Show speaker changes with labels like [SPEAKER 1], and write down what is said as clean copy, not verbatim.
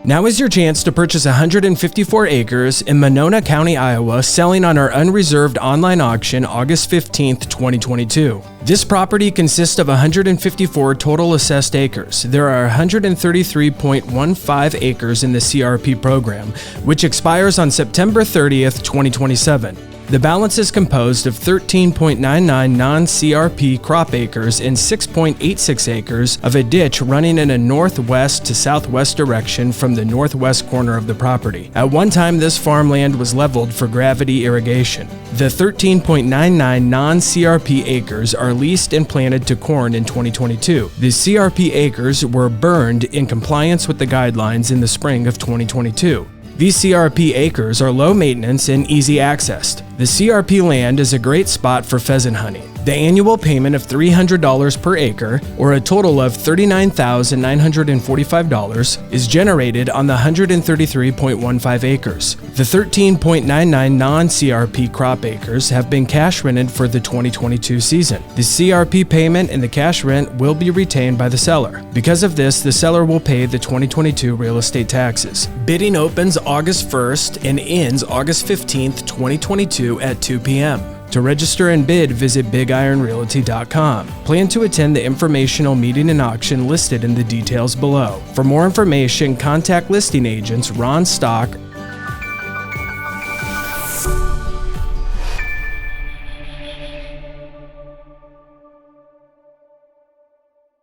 [SPEAKER 1] Now is your chance to purchase 154 acres in Monona County, Iowa, selling on our Unreserved online auction August 15th, 2022. This property consists of 154 total assessed acres. There are 133.15 acres in the CRP program, which expires on September 30th, 2027. The balance is composed of 13.99 non-CRP crop acres and 6.86 acres of a ditch running in a northwest to southwest direction from the northwest corner of the property. At one time, this farmland was leveled for gravity irrigation. The 13.99 non-CRP acres are leased and planted to corn in 2022. The CRP acres were burned in compliance with the guidelines in the spring of 2022. These CRP acres are low maintenance and easy accessed. The CRP land is a great spot for pheasant hunting. The annual payment of $300 per acre, or a total of $39,945, is generated on the 133.15 acres. The 13.99 non-CRP crop acres have been cash rented for the 2022 season. The CRP payment and the cash rent will be retained by the seller. Because of this, the seller will pay the 2022 real estate taxes. Bidding opens August 1st and ends August 15th, 2022 at 2 p.m. To register and bid, visit BigIronRealty.com. Plan to attend the informational meeting and auction listed in the details below. For more information, contact listing agents Ron Stock